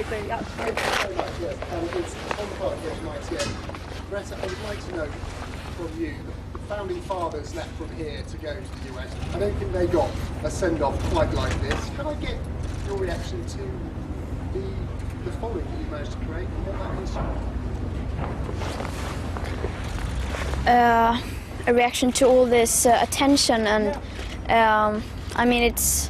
the Yacht. Thank you very much, yes. It's Tom Clark from ITN. Greta, I would like to know from you, the founding fathers left from here to go to the US. I don't think they got a send-off quite like this. Can I get your reaction to the following that you managed to create and what that means to you? A reaction to all this attention, and I mean, it's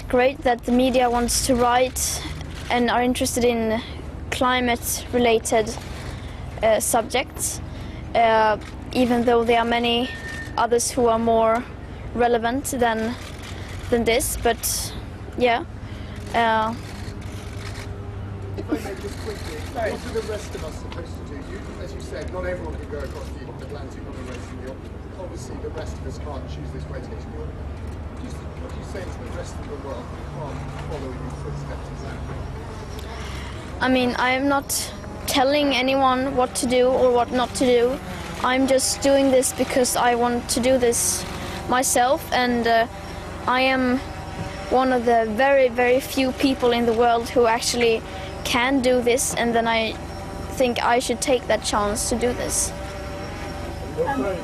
great that the media wants to write and are interested in climate-related subjects, even though there are many others who are more relevant than this. But yeah. If I may just quickly, what are the rest of us supposed to do? As you said, not everyone can go across the Atlantic on a race in Yacht. Obviously, the rest of us can't choose this way to get to Yacht. What do you say to the rest of the world who can't follow in your footsteps exactly? I mean, I am not telling anyone what to do or what not to do. I'm just doing this because I want to do this myself, and I am one of the very, very few people in the world who actually can do this, and then I think I should take that chance to do this.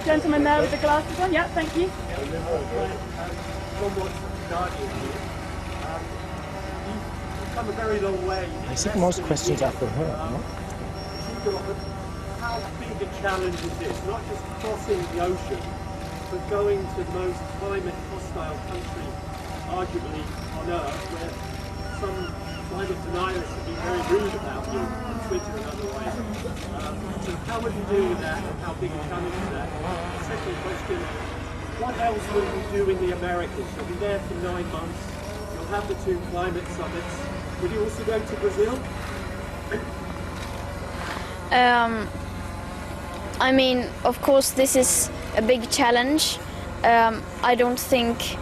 Gentleman there with the glasses on, yeah, thank you. You've come a very long way. I think most questions are for her, no? How big a challenge is this? Not just crossing the ocean, but going to the most climate hostile country, arguably on Earth, where some climate deniers have been very rude about you on Twitter and otherwise. So how would you deal with that, and how big a challenge is that? Second question, what else will you do in the Americas? You'll be there for 9 months, you'll have the 2 climate summits. Will you also go to Brazil? I mean, of course, this is a big challenge. I don't think...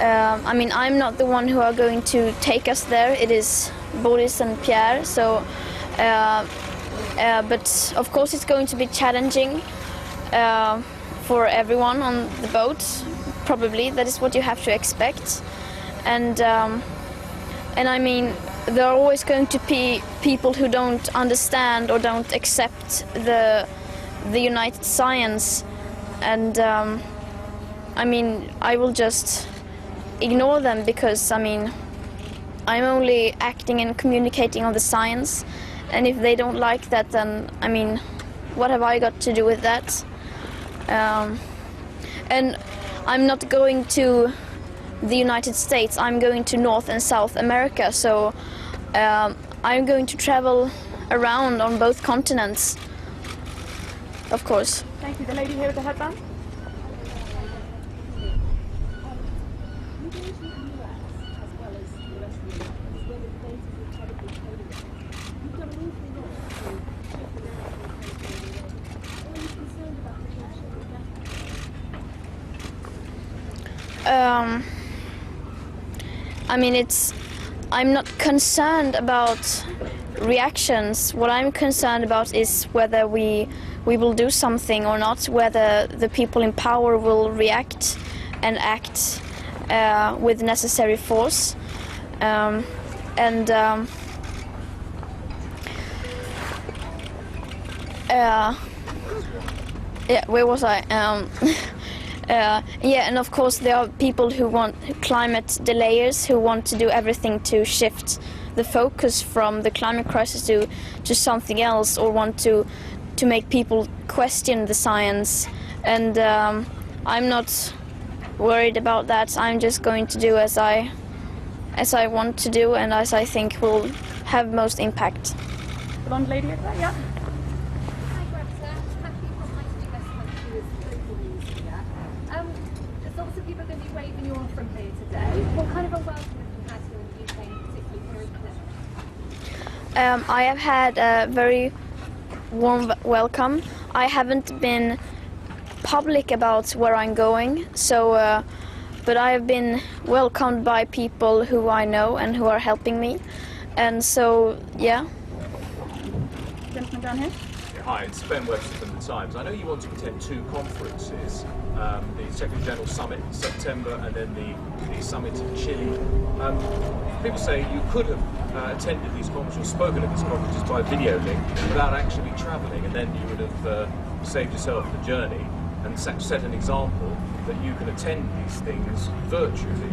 I mean, I'm not the one who are going to take us there. It is Boris and Pierre. So, but of course, it's going to be challenging for everyone on the boat. Probably that is what you have to expect. And I mean, there are always going to be people who don't understand or don't accept the United Science. And I mean, I will just ignore them, because I mean, I'm only acting and communicating on the science, and if they don't like that, then I mean, what have I got to do with that? And I'm not going to the United States, I'm going to North and South America, so I'm going to travel around on both continents, of course. Thank you. The lady here with the headband. I mean, I'm not concerned about reactions. What I'm concerned about is whether we will do something or not, whether the people in power will react and act with necessary force. Yeah, where was I? Yeah, and of course there are people who want climate delayers, who want to do everything to shift the focus from the climate crisis to something else, or want to make people question the science. And I'm not worried about that. I'm just going to do as I want to do, and as I think will have most impact. Blonde lady over there, yeah. There's lots of people going to be waving you on from here today. What kind of a welcome have you had here in the UK, and particularly here in Plymouth? I have had a very warm welcome. I haven't been public about where I'm going, so but I have been welcomed by people who I know and who are helping me, and so yeah. Gentleman down here. Hi, it's Ben Webster from The Times. I know you want to attend 2 conferences, the Secretary General Summit in September, and then the summit in Chile. People say you could have attended these conferences, spoken at these conferences by video link without actually travelling, and then you would have saved yourself the journey and set an example that you can attend these things virtually.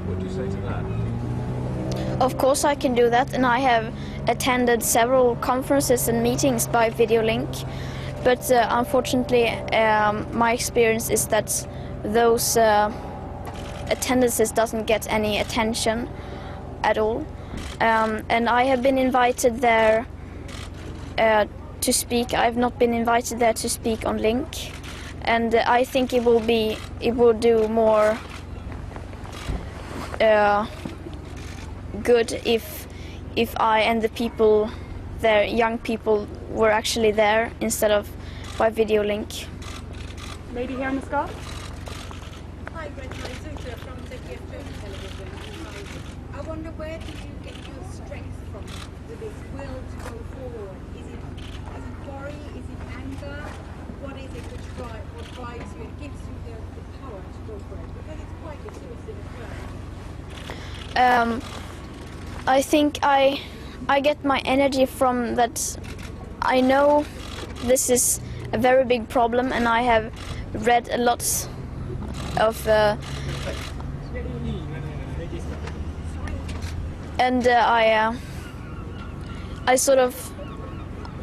What do you say to that? Of course I can do that, and I have attended several conferences and meetings by video link, but unfortunately my experience is that those attendances doesn't get any attention at all, and I have been invited there to speak. I've not been invited there to speak on link, and I think it will do more good if I and the people there, young people, were actually there instead of by video link. Lady here in the scarf. Hi, Greta. It's Uta from ZDF Television. I wonder, where do you get your strength from with this will to go forward? Is it worry? Is it anger? What is it what drives you and gives you the power to go for it? Because it's quite exhausting as well. I think I get my energy from that. I know this is a very big problem, and I have read a lot of and I sort of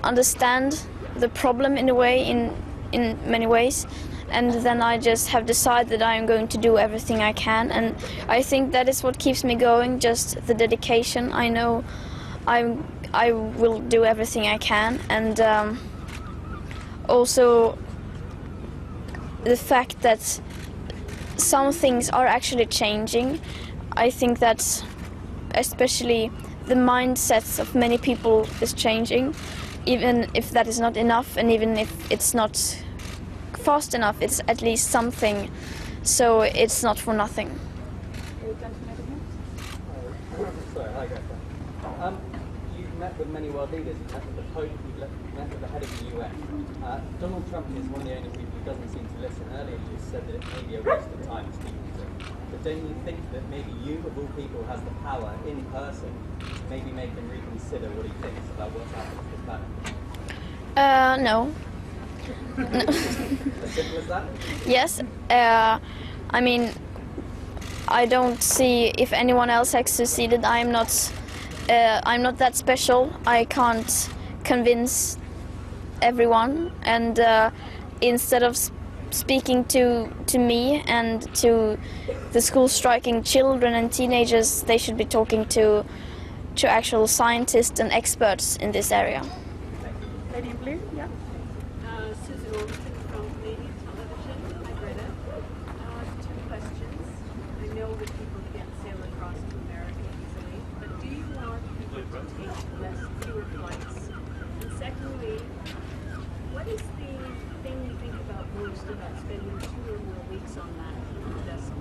understand the problem in a way, in many ways, and then I just have decided that I am going to do everything I can, and I think that is what keeps me going, just the dedication. I know I will do everything I can, and also the fact that some things are actually changing. I think that especially the mindsets of many people is changing, even if that is not enough, and even if it's not fast enough, it's at least something, so it's not for nothing. Sorry, hi Greta. You've met with many world leaders, you've met with the Pope, you've met with the head of the UN. Donald Trump is one of the only people who doesn't seem to listen. Earlier you said that it may be a waste of time speaking to him. But don't you think that maybe you, of all people, has the power in person to maybe make him reconsider what he thinks about what's happening to the planet? No. As simple as that? Yes, I mean, I don't see if anyone else has succeeded. I'm not that special. I can't convince everyone, and instead of speaking to me and to the school striking children and teenagers, they should be talking to actual scientists and experts in this area. Lady in blue, yeah. Susan Ormston from Canadian Television. Hi, Greta. Two questions. I know that people can't sail across to America easily, but do you want people to take fewer flights? And secondly, what is the thing you think about most about spending 2 or more weeks on that vessel?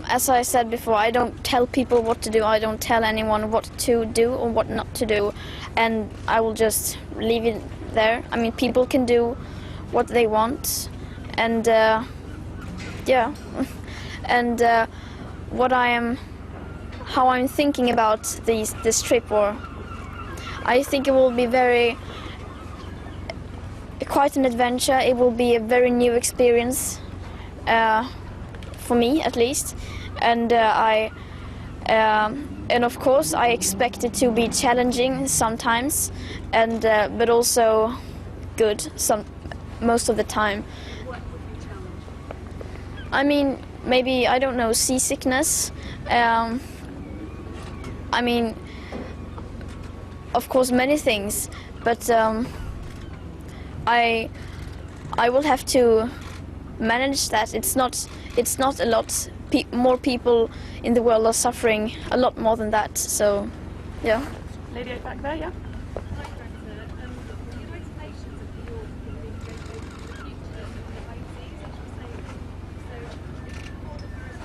As I said before, I don't tell people what to do. I don't tell anyone what to do or what not to do, and I will just leave it there. I mean, people can do what they want, and yeah, and how I'm thinking about this trip, or I think it will be quite an adventure. It will be a very new experience. For me, at least, and and of course I expect it to be challenging sometimes, and but also good most of the time. What would be challenging? I mean, maybe, I don't know, seasickness. I mean, of course, many things, but I will have to manage that. It's not a lot. More people in the world are suffering a lot more than that. So, yeah. Lady back there, yeah. Hi, Greta. The United Nations of New York have been going over the future of the OCs, I should say. So, before the Paris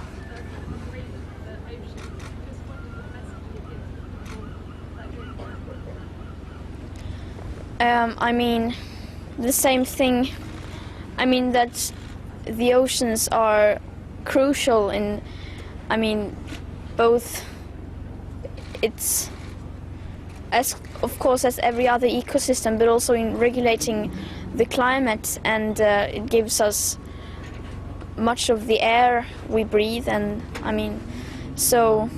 agreement for the ocean, just wondered what message you give to people that are doing that. I mean, the same thing I mean that the oceans are crucial in, I mean, both it's as of course as every other ecosystem, but also in regulating the climate, and it gives us much of the air we breathe. And I mean, so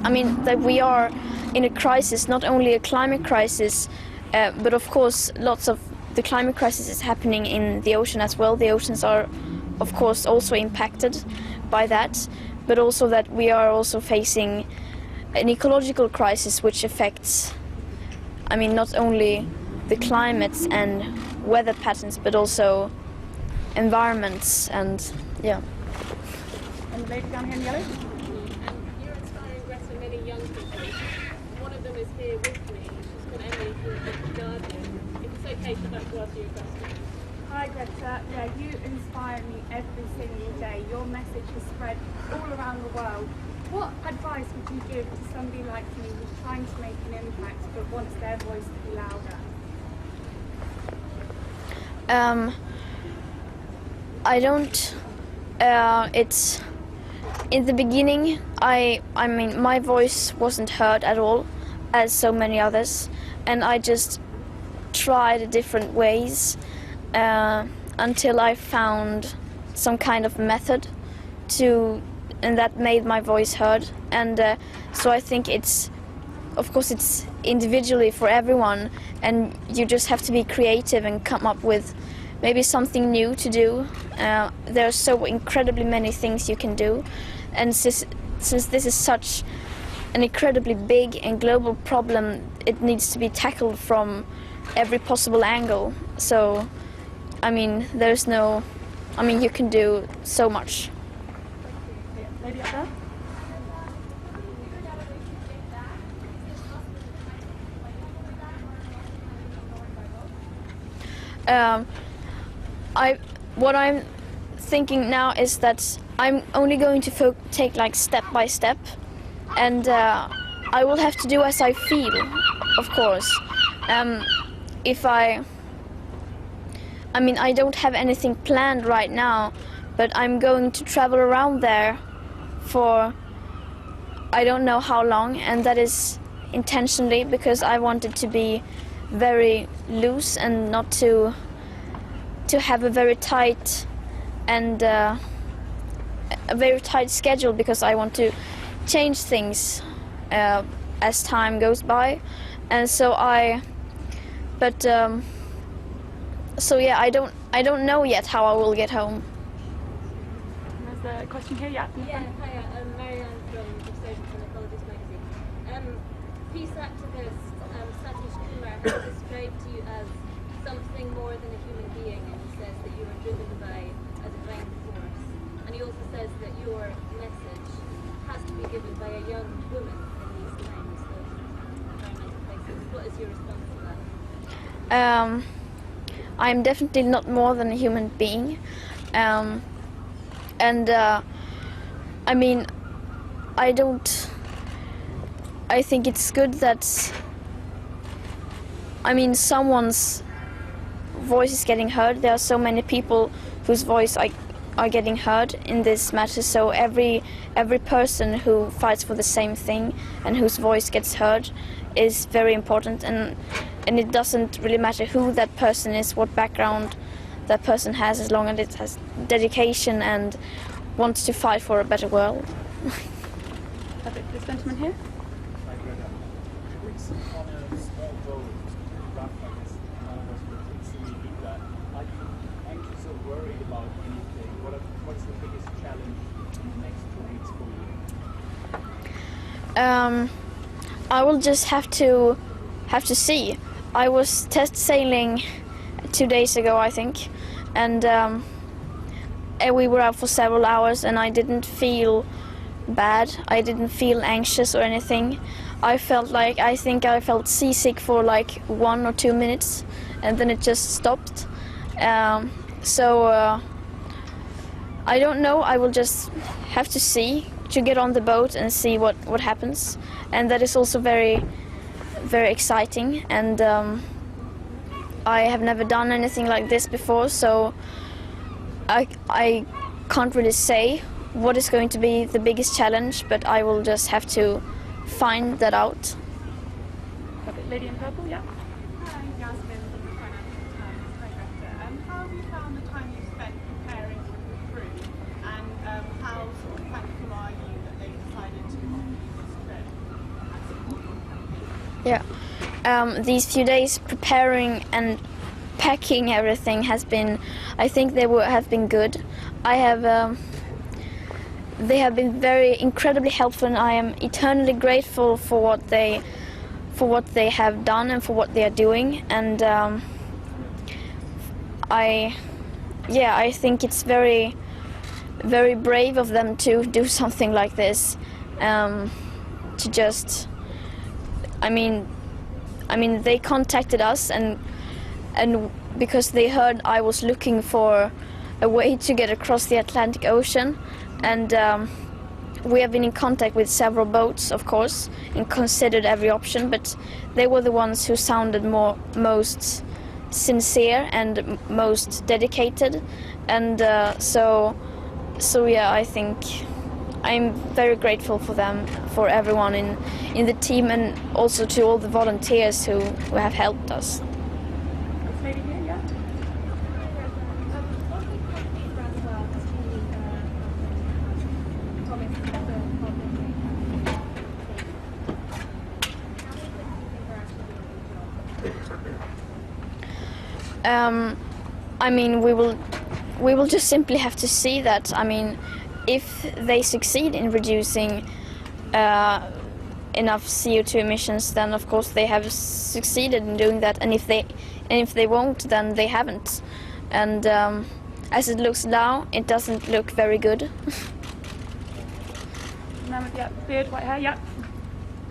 I mean that we are in a crisis, not only a climate crisis, but of course lots of the climate crisis is happening in the ocean as well. The oceans are of course also impacted by that, but also that we are also facing an ecological crisis which affects, I mean, not only the climate and weather patterns, but also environments. And yeah. And the lady down here in yellow? You're inspiring Greta many young people. One of them is here with me. She's called Emily from the Guardian. If it's okay for that to ask you a question. Hi Greta, yeah, you inspire me every single day. Your message has spread all around the world. What advice would you give to somebody like me who's trying to make an impact but wants their voice to be louder? I don't. It's in the beginning. I mean, my voice wasn't heard at all, as so many others, and I just tried different ways until I found some kind of method to, and that made my voice heard. And so I think it's, of course, it's individually for everyone, and you just have to be creative and come up with maybe something new to do. There are so incredibly many things you can do, and since this is such an incredibly big and global problem, it needs to be tackled from every possible angle. So, I mean, there's no, I mean, you can do so much. Lady up there? What I'm thinking now is that I'm only going to take like step by step, and I will have to do as I feel, of course. If I mean, I don't have anything planned right now, but I'm going to travel around there for I don't know how long, and that is intentionally because I want it to be very loose and not to have a very tight and a very tight schedule, because I want to change things as time goes by. And so so yeah, I don't know yet how I will get home. There's a question here, yeah. Yeah, hi, I'm Marianne from Social Ecologist magazine. Peace activist Satish Kumar has described you as something more than a human being, and he says that you are driven by a divine force. And he also says that your message has to be given by a young woman in these times of environmental crisis. What is your response to that? I'm definitely not more than a human being, and I mean, I think it's good that, I mean, someone's voice is getting heard. There are so many people whose voice are getting heard in this matter, so every person who fights for the same thing and whose voice gets heard is very important, and it doesn't really matter who that person is, what background that person has, as long as it has dedication and wants to fight for a better world. Perfect. This gentleman here? I will just have to see. I was test sailing 2 days ago, I think, and we were out for several hours, and I didn't feel bad. I didn't feel anxious or anything. I think I felt seasick for like 1 or 2 minutes, and then it just stopped. So I don't know. I will just have to see, to get on the boat and see what happens, and that is also very, very exciting. And I have never done anything like this before, so I can't really say what is going to be the biggest challenge, but I will just have to find that out. Lady in purple, yeah. Hi, Yasmin from the Financial Times. Hi, Greta. How have you found the time you spent preparing with the crew, and how sort of thankful are you that they decided to offer you this trip? Yeah, these few days preparing and packing everything has been, I think have been good. They have been very incredibly helpful, and I am eternally grateful for what they have done and for what they are doing. And I think it's very, very brave of them to do something like this. To just, I mean, they contacted us and because they heard I was looking for a way to get across the Atlantic Ocean, and we have been in contact with several boats, of course, and considered every option, but they were the ones who sounded most sincere and most dedicated, and so yeah, I think I'm very grateful for them, for everyone in the team, and also to all the volunteers who have helped us. Lady here, yeah. I mean, we will just simply have to see that. I mean, if they succeed in reducing enough CO2 emissions, then of course they have succeeded in doing that. And if they won't, then they haven't. And as it looks now, it doesn't look very good. Man with the beard, white hair, yeah.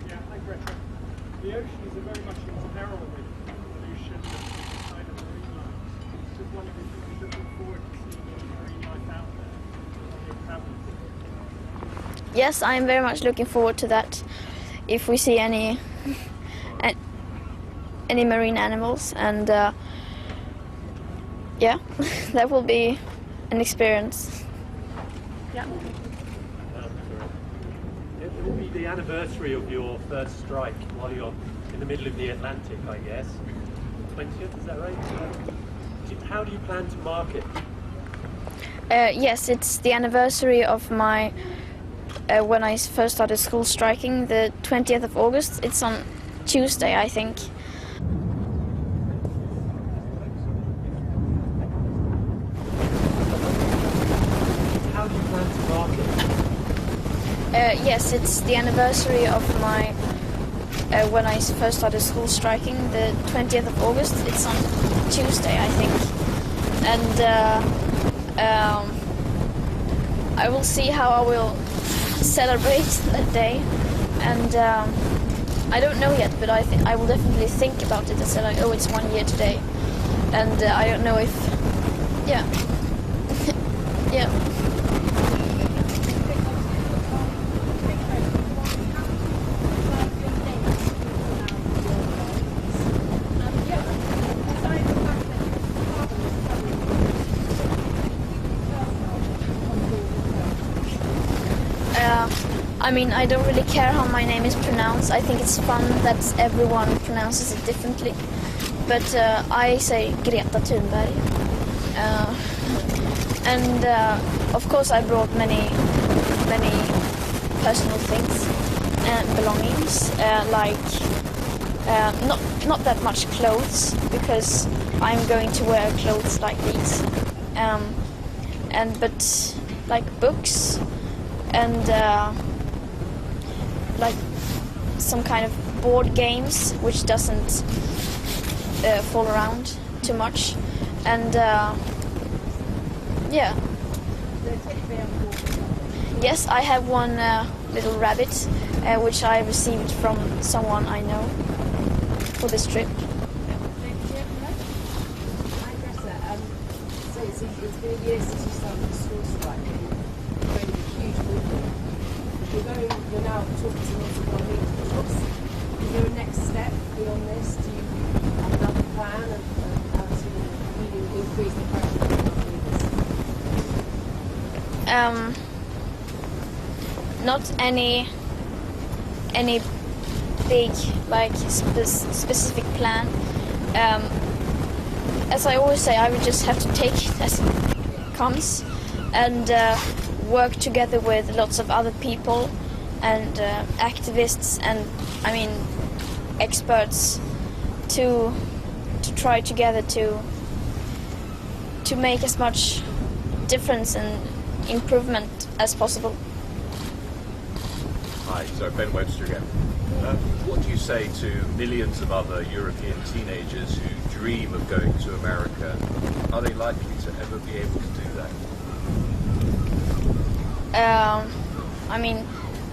Yeah, hi Greta. The ocean is very much in peril with pollution and kind of marine life. Just wondering if you're looking forward to seeing any marine life out there on your travels. Yes, I am very much looking forward to that. If we see any marine animals, and yeah, that will be an experience. Yeah. It will be the anniversary of your first strike while you're in the middle of the Atlantic, I guess. 20th, is that right? How do you plan to mark it? Yes, it's the anniversary of my when I first started school striking, the 20th of August. It's on Tuesday, I think. How do you plan to mark it? Yes, it's the anniversary of my when I first started school striking, the 20th of August. It's on Tuesday, I think. And I will see how I will celebrate that day, and I don't know yet, but I will definitely think about it and say like, oh, it's 1 year today, and I don't know if, yeah, yeah. I mean, I don't really care how my name is pronounced. I think it's fun that everyone pronounces it differently. But I say Greta Thunberg. And of course I brought many personal things and belongings, like not that much clothes, because I'm going to wear clothes like these. But like books and like some kind of board games which doesn't fall around too much, and yeah. Yes, I have one little rabbit which I received from someone I know for this trip. Hi, Greta. So it's been a year since you started the school strike, and you've made a huge movement. You're now talking to lots of other people. Is there a next step beyond this? Do you have another plan? increase the pressure on leaders? Not any big like specific plan. As I always say, I would just have to take it as it comes and work together with lots of other people and activists and experts to try together to make as much difference and improvement as possible. Hi, so Ben Webster again. What do you say to millions of other European teenagers who dream of going to America? Are they likely to ever be able to do that?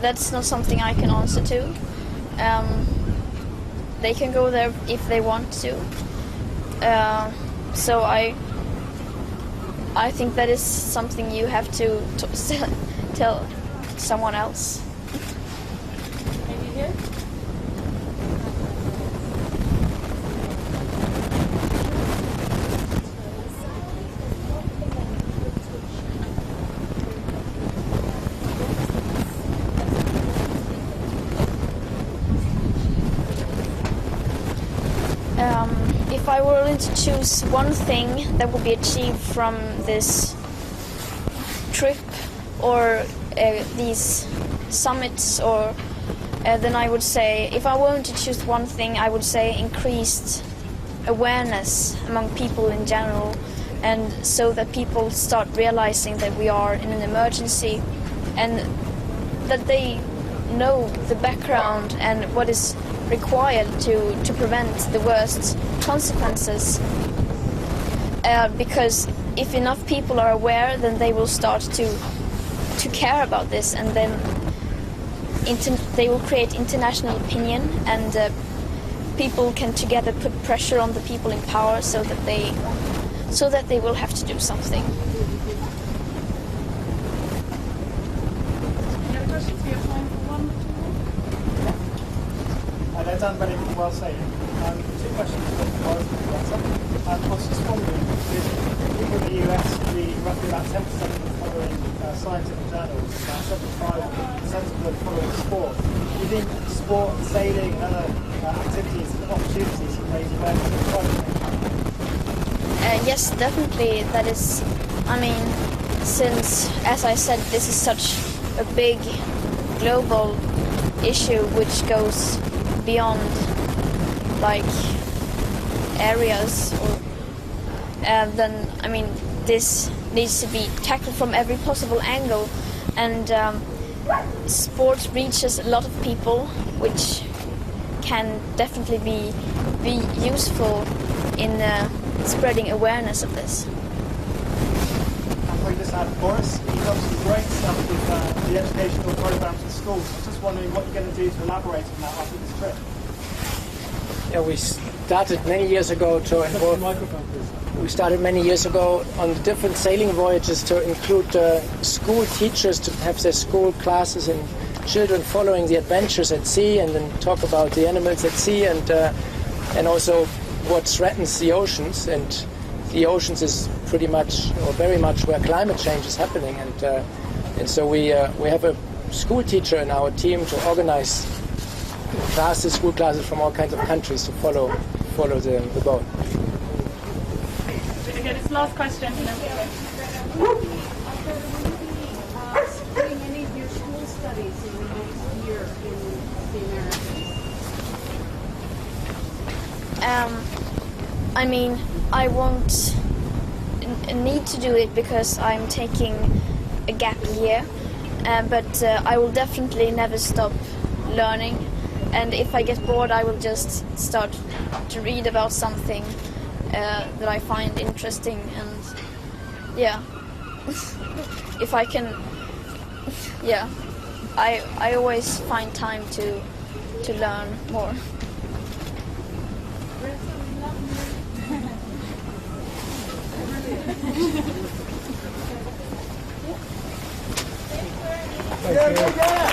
That's not something I can answer to. They can go there if they want to. So I think that is something you have to tell someone else. Maybe here? If I were willing to choose one thing that would be achieved from this trip or these summits, or then I would say, if I were to choose one thing, I would say increased awareness among people in general, and so that people start realizing that we are in an emergency and that they know the background and what is required to prevent the worst consequences. Because if enough people are aware, then they will start to care about this, and then they will create international opinion, and people can together put pressure on the people in power so that they will have to do something. Any other questions? We have time for one. They're done very well saying. Two questions for Boris and Greta. I was just wondering, with people in the US read roughly about 10% of them following scientific journals, about 75% of them following sport. Do you think sport, sailing, and other activities and opportunities can raise awareness of climate change? Yes, definitely. That is, since, as I said, this is such a big global issue which goes beyond areas, or then this needs to be tackled from every possible angle, and sport reaches a lot of people, which can definitely be useful in spreading awareness of this. And we just had Boris. He's done some great stuff with the educational programs in schools. I was just wondering what you're going to do to elaborate on that after this trip. Yeah, we started many years ago to involve. We started many years ago on the different sailing voyages to include school teachers to have their school classes and children following the adventures at sea, and then talk about the animals at sea and also what threatens the oceans. And the oceans is pretty much or very much where climate change is happening. And so we have a school teacher in our team to organize classes, school classes from all kinds of countries to follow the boat. Okay, this last question. And then we'll go. Doing any of your school studies in the next year in the Americas? I won't need to do it because I'm taking a gap year, but I will definitely never stop learning, and if I get bored I will just start to read about something that I find interesting, and if I can, I always find time to learn more. Yeah.